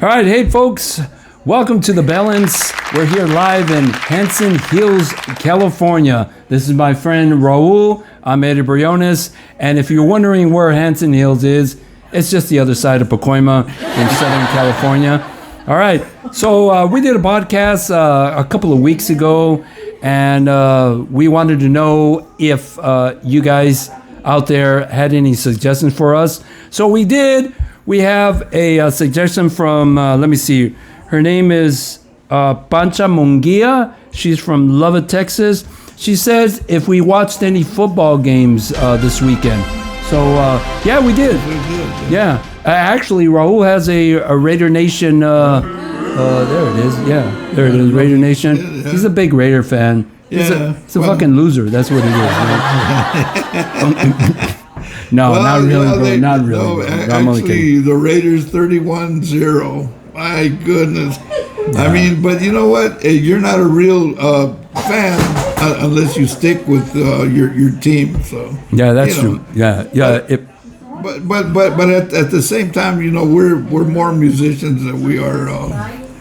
All right, hey folks, welcome to the Balance. We're here live in Hanson Hills, California. This is my friend Raul. I'm Eddie Raul, and if you're wondering where Hanson Hills is, it's just the other side of Pacoima in Southern California. All right, so we did a podcast a couple of weeks ago, and we wanted to know if you guys out there had any suggestions for us. So we did. We have a suggestion from, let me see, her name is Pancha Munguia. She's from Lubbock, Texas. She says if we watched any football games this weekend. So, yeah, we did. Yeah. Actually, Raul has a Raider Nation, there it is. Yeah, there it is, Raider Nation. He's a big Raider fan. He's a fucking loser. That's what he is, right? No, not really, bro. Not really. No, actually, the Raiders 31-0. My goodness. Yeah. I mean, but you know what? You're not a real fan unless you stick with your team. So yeah, that's true. Yeah. But at the same time, you know, we're more musicians than we are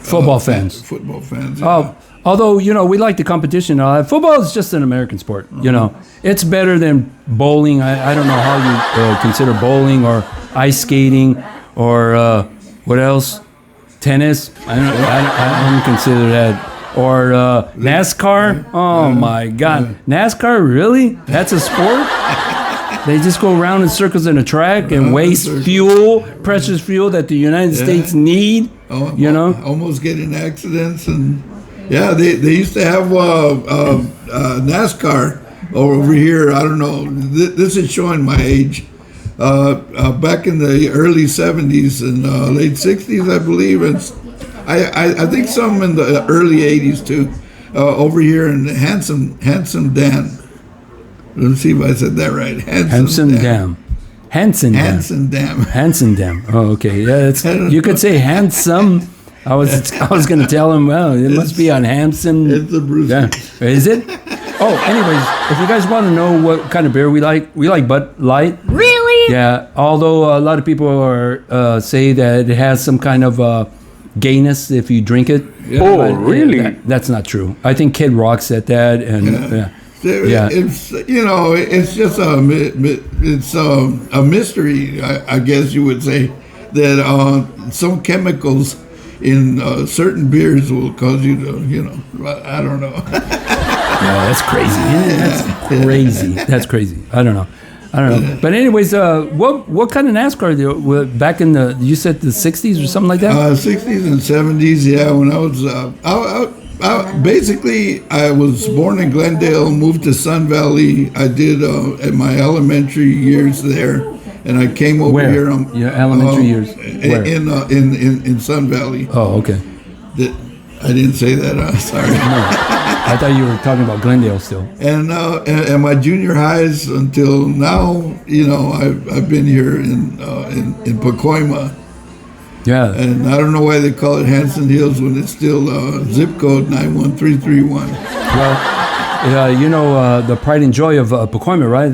football fans. Football fans. Yeah. Although, you know, we like the competition. Football is just an American sport. You know, it's better than bowling. I don't know how you consider bowling or ice skating or what else? Tennis. I don't consider that. Or NASCAR. Oh my God, NASCAR really? That's a sport? They just go around in circles in a track and waste fuel, precious fuel that the United States need. You know, almost getting accidents and. Yeah, they used to have NASCAR over here. I don't know. This is showing my age. Back in the early 70s and late 60s, I believe. And I think some in the early 80s, too. Over here in Handsome Dam. Let's see if I said that right. Handsome Dam. Hanson Dam. Oh, okay. Yeah, you could say handsome. I was going to tell him, well, it must be on Hanson. It's a Bruce. Yeah. Is it? Oh, anyways, if you guys want to know what kind of beer we like Bud Light. Really? Yeah. Although a lot of people say that it has some kind of gayness if you drink it. Yeah. Oh, really? That's not true. I think Kid Rock said that, and yeah. It's it's just a mystery, I guess you would say, that some chemicals in certain beers will cause you to, I don't know. Yeah, that's crazy. That's crazy. I don't know. But anyways, what kind of NASCAR back in you said the 60s or something like that? 60s and 70s, yeah. When I was, basically, I was born in Glendale, moved to Sun Valley. I did at my elementary years there. And I came over here on your elementary years. Where? In Sun Valley. Oh, okay. I didn't say that. Sorry. No, I thought you were talking about Glendale still. And my junior highs until now, I've been here in Pacoima. Yeah. And I don't know why they call it Hanson Hills when it's still zip code 91331. Well, the pride and joy of Pacoima, right?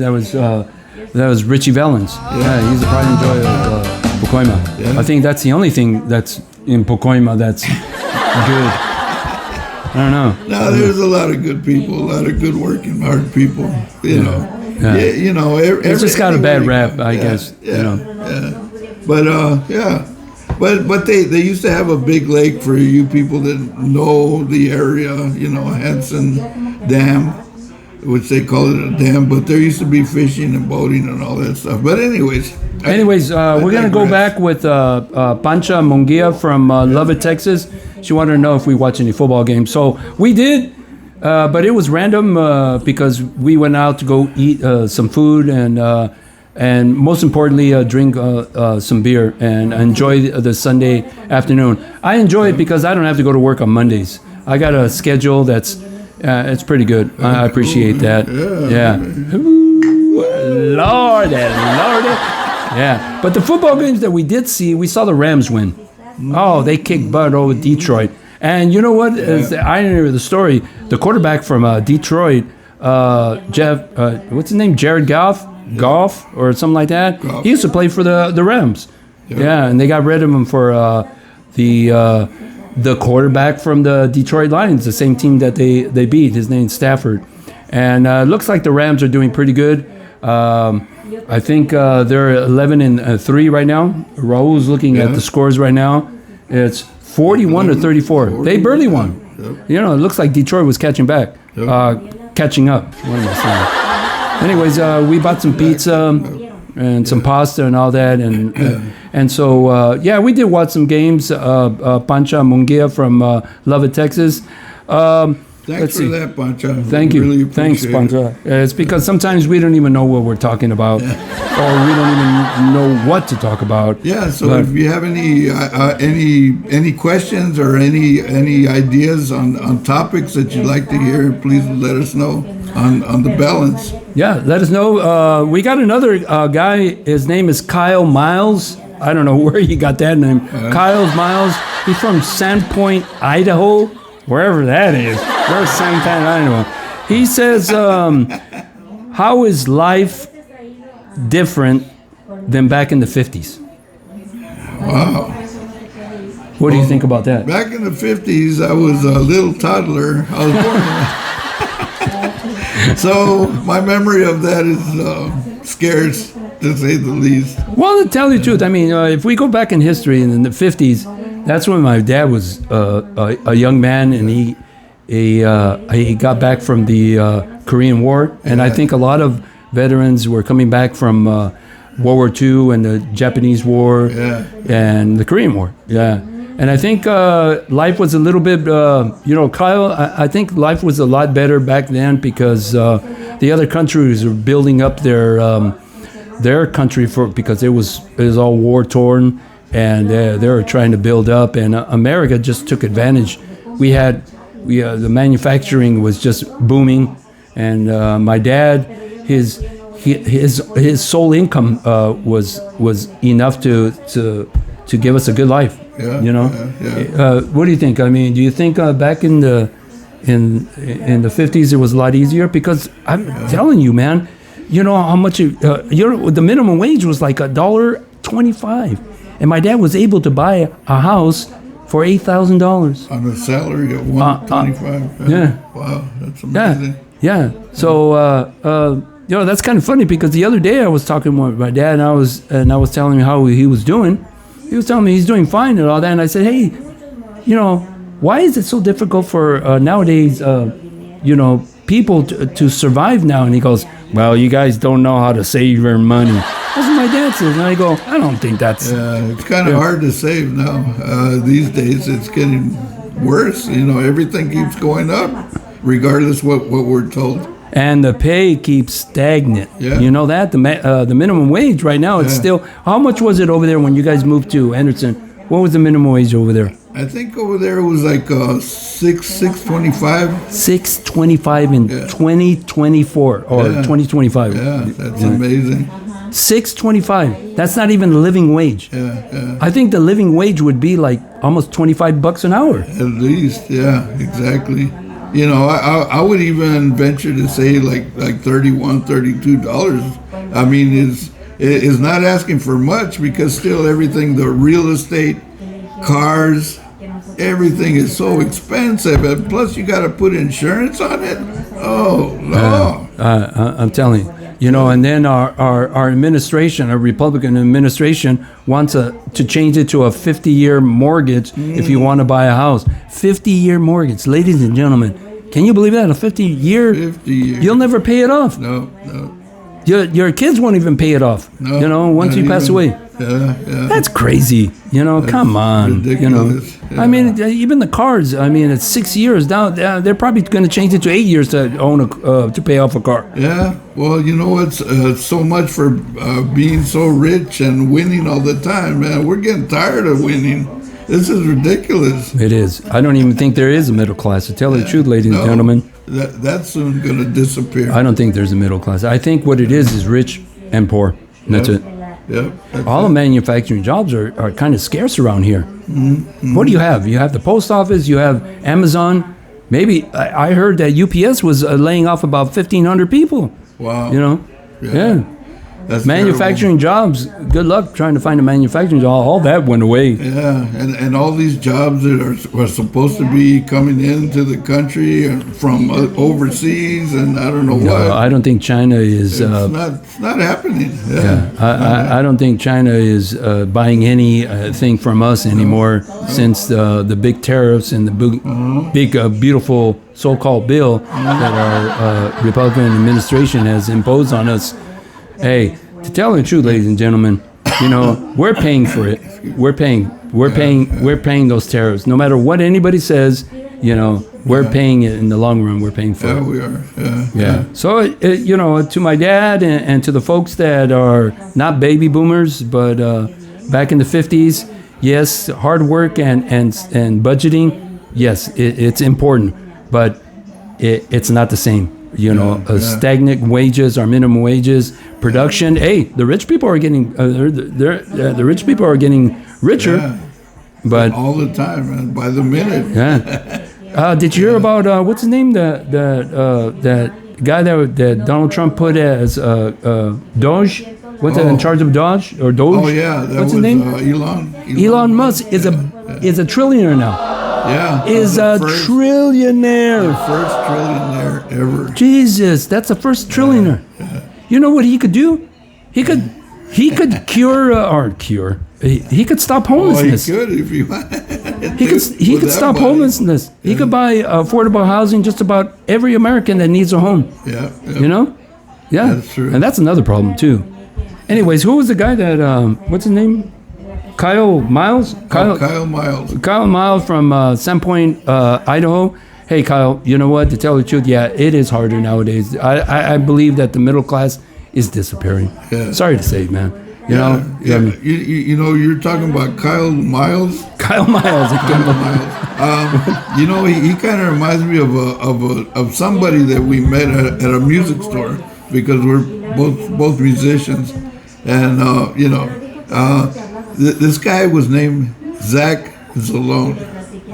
That was Richie Valens. Yeah, he's the pride and joy of Pacoima. Yeah. I think that's the only thing that's in Pacoima that's good. I don't know. No, there's a lot of good people, a lot of good working, hard people. You know. Yeah. It's just got a bad rap, I guess. Yeah. But they used to have a big lake for you people that know the area. Hanson Dam, which they call it a dam, but there used to be fishing and boating and all that stuff. But anyways, we're going to go back with Pancha Munguia from Lubbock, Texas. She wanted to know if we watch any football games. So we did, but it was random because we went out to go eat some food and most importantly, drink some beer and enjoy the Sunday afternoon. I enjoy it because I don't have to go to work on Mondays. I got a schedule that's it's pretty good. I appreciate that. Yeah. Ooh, Lordy. Yeah. But the football games that we did see, we saw the Rams win. Oh, they kicked butt over Detroit. And you know what? Is the irony of the story, the quarterback from Detroit, what's his name? Jared Goff or something like that. He used to play for the Rams. Yeah, and they got rid of him for the quarterback from the Detroit Lions, the same team that they beat. His name's Stafford, and looks like the Rams are doing pretty good. I think they're 11-3 right now. Raul's looking at the scores right now. It's 41-34. They barely won. Yep. You know, it looks like Detroit was catching back, catching up. What am I saying? Anyways, we bought some pizza and some pasta and all that, and so we did watch some games. Pancha Mungia from Lubbock, Texas. Thanks for that, Pancha. Thank you. Really Thanks, appreciate Pancha. It's because sometimes we don't even know what we're talking about, or we don't even know what to talk about. Yeah. So if you have any questions or any ideas on topics that you'd like to hear, please let us know on the balance. Yeah, let us know. We got another guy. His name is Kyle Miles. I don't know where he got that name. Kyle Miles. He's from Sandpoint, Idaho, wherever that is. Where's Sandpoint, Idaho? He says, how is life different than back in the 50s? Wow. What do you think about that? Back in the 50s, I was a little toddler. I was born so my memory of that is scarce, to say the least. Well, to tell you the truth, I mean, if we go back in history in the 50s, that's when my dad was a young man, and he got back from the Korean War, and I think a lot of veterans were coming back from World War II and the Japanese War and the Korean War. Yeah. And I think life was a little bit, Kyle, I think life was a lot better back then because the other countries were building up their country because it was all war torn, and they were trying to build up, and America just took advantage. The manufacturing was just booming, and my dad, his sole income was enough to give us a good life. What do you think? I mean, do you think back in the 50s it was a lot easier? Because I'm telling you, man, you know how much the minimum wage was like $1.25, and my dad was able to buy a house for $8,000 on a salary of $125. Wow, that's amazing. Yeah. So that's kind of funny because the other day I was talking with my dad, and I was telling him how he was doing. He was telling me he's doing fine and all that, and I said, hey, why is it so difficult for nowadays, people to survive now? And he goes, well, you guys don't know how to save your money. That's what my dad says. And I go, I don't think that's... it's kind of hard to save now. These days, it's getting worse. Everything keeps going up, regardless what we're told. And the pay keeps stagnant. Yeah. You know that? The minimum wage right now, it's still... How much was it over there when you guys moved to Henderson? What was the minimum wage over there? I think over there it was like $6.25. $6.25 in 2024 or 2025. Yeah, that's amazing. $6.25. That's not even the living wage. Yeah. I think the living wage would be like almost $25 an hour. At least, yeah, exactly. I would even venture to say like $31, $32. I mean, is not asking for much because still everything, the real estate, cars, everything is so expensive, and plus you got to put insurance on it. Oh no! I'm telling you, and then our administration, our Republican administration, wants to change it to a 50-year mortgage if you want to buy a house. 50-year mortgage, ladies and gentlemen. Can you believe that? A 50-year? 50 years. You'll never pay it off. No. Your kids won't even pay it off. No, once you pass away. Yeah. That's crazy. That's come on. Ridiculous. I mean, even the cars. I mean, it's 6 years now. They're probably going to change it to 8 years to own to pay off a car. Yeah. Well, it's so much for being so rich and winning all the time, man. We're getting tired of winning. This is ridiculous. It is. I don't even think there is a middle class. To tell the truth, ladies and gentlemen. That's soon going to disappear. I don't think there's a middle class. I think what it is rich and poor. That's it. Yep. All the manufacturing jobs are kind of scarce around here. Mm-hmm. What do you have? You have the post office. You have Amazon. Maybe I heard that UPS was laying off about 1,500 people. Wow. Yeah. That's manufacturing jobs. Good luck trying to find a manufacturing job. All that went away. terrible. Yeah, and all these jobs that are supposed to be coming into the country from overseas, and I don't know No, what. I don't think China is. It's not happening. Yeah. I don't think China is buying anything from us anymore since the big tariffs and the big beautiful so-called bill that our Republican administration has imposed on us. Hey, to tell the truth, ladies and gentlemen, we're paying for it. We're paying those tariffs. No matter what anybody says, we're paying it in the long run. We're paying for it. Yeah, we are. Yeah. So, to my dad and to the folks that are not baby boomers, but back in the 50s, yes, hard work and budgeting, yes, it's important, but it's not the same. Stagnant wages, our minimum wages, production. Hey, the rich people are getting the rich people are getting richer, but All the time, man, by the minute. yeah. Did you hear about what's his name? That guy that Donald Trump put as Doge. What's that in charge of Doge or Doge? Oh yeah, that what's was his name? Elon Musk is a trillionaire now. Yeah, Is a trillionaire. first trillionaire ever. Jesus, that's the first trillionaire. You know what he could do? He could cure. He could stop homelessness. He could if you want. He could stop homelessness. He could buy affordable housing just about every American that needs a home. Yeah. Yeah. That's true. And that's another problem too. Anyways, who was the guy that what's his name? Kyle Miles. Kyle Miles. Kyle Miles from Sandpoint, Idaho. Hey, Kyle. You know what? To tell the truth, yeah, it is harder nowadays. I believe that the middle class is disappearing. Yeah. Sorry to say, man. You know. You're talking about Kyle Miles. Kyle Miles. He kind of reminds me of somebody that we met at a music store because we're both musicians, and this guy was named Zach Zalone.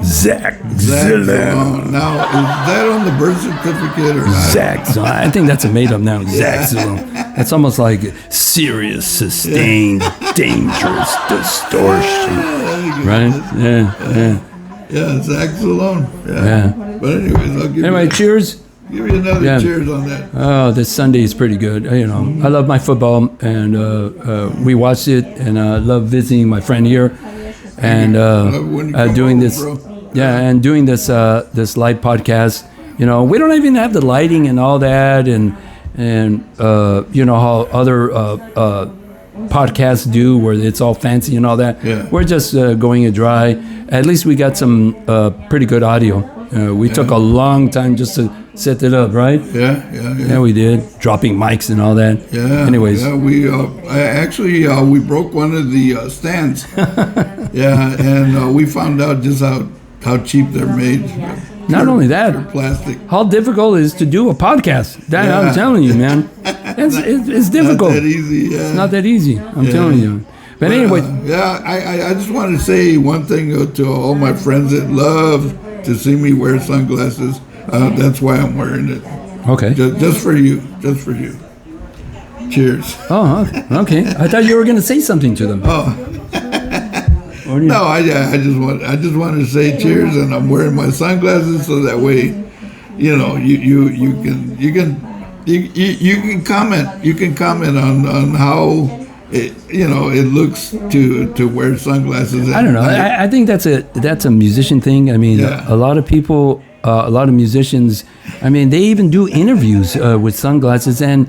Zach Zalone. Now, is that on the birth certificate or not? Zach Zalone. I think that's a made-up now. Zach Zalone. That's almost like serious, sustained, dangerous distortion. Right? Yeah. Yeah, Zach Zalone. Yeah. But anyways, I'll give you cheers. give you another cheers on that. Oh, this Sunday is pretty good. I love my football, and we watched it, and I love visiting my friend here, and doing this. And doing this live podcast. We don't even have the lighting and all that, and how other podcasts do, where it's all fancy and all that. Yeah. We're just going it dry. At least we got some pretty good audio. We took a long time just to set it up, right? Yeah, we did. Dropping mics and all that. Yeah. Anyways. Yeah, we broke one of the stands. Yeah, and we found out just how cheap they're made. Not only that, they're plastic. how difficult it is to do a podcast. I'm telling you, man. It's difficult. Not that easy. Yeah. It's not that easy. I'm telling you. But anyway. I just want to say one thing to all my friends that love to see me wear sunglasses. That's why I'm wearing it. Okay. Just for you. Cheers. Oh, okay. I thought you were going to say something to them. No, I just wanted to say cheers, and I'm wearing my sunglasses so that way, you can comment on how it looks to wear sunglasses. I don't know. I think that's a musician thing. I mean, a lot of people, a lot of musicians. I mean, they even do interviews with sunglasses, and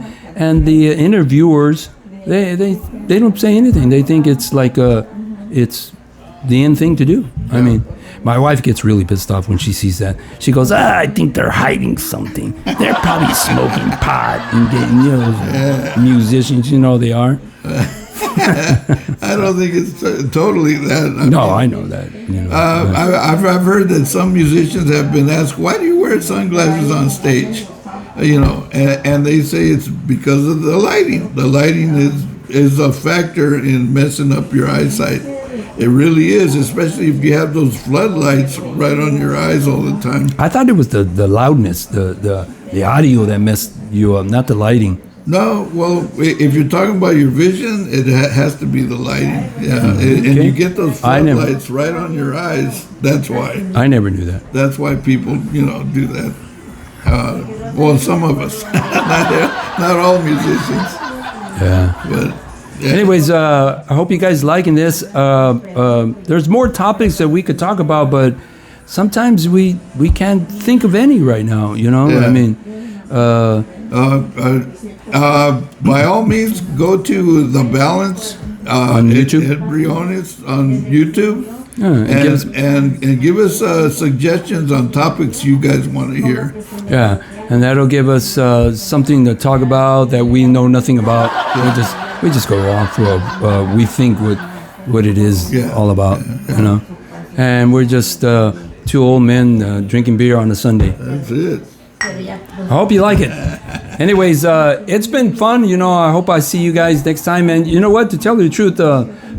the interviewers they don't say anything. They think it's like it's the end thing to do. I mean, my wife gets really pissed off when she sees that. She goes, I think they're hiding something. They're probably smoking pot and getting, musicians, they are. I don't think it's totally that. I know that. I've heard that some musicians have been asked, why do you wear sunglasses on stage? And they say it's because of the lighting. The lighting is a factor in messing up your eyesight. It really is, especially if you have those floodlights right on your eyes all the time. I thought it was the loudness, the audio that messed you up, not the lighting. No, well, if you're talking about your vision, it has to be the lighting. Yeah, and you get those floodlights right on your eyes. That's why. I never knew that. That's why people, do that. Well, some of us, not all musicians. Yeah. But yeah. Anyways, I hope you guys liking this. There's more topics that we could talk about, but sometimes we can't think of any right now. Yeah. I mean. By all means, go to The Balance on YouTube. Ed Briones on YouTube, and give us suggestions on topics you guys want to hear. Yeah, and that'll give us something to talk about that we know nothing about. We just go off we think what it is all about, And we're just two old men drinking beer on a Sunday. That's it. I hope you like it. Anyways, it's been fun. I hope I see you guys next time. And you know what? To tell you the truth,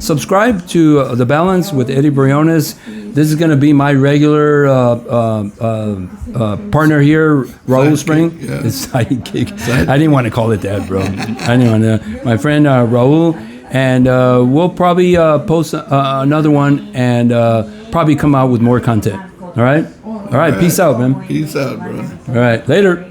subscribe to The Balance with Eddie Briones. This is going to be my regular partner here, Raul Spring. Yeah. It's sidekick. I didn't want to call it that, bro. I didn't want to. My friend Raul. And we'll probably post another one and probably come out with more content. All right? All right. Peace out, man. Peace out, bro. All right. Later.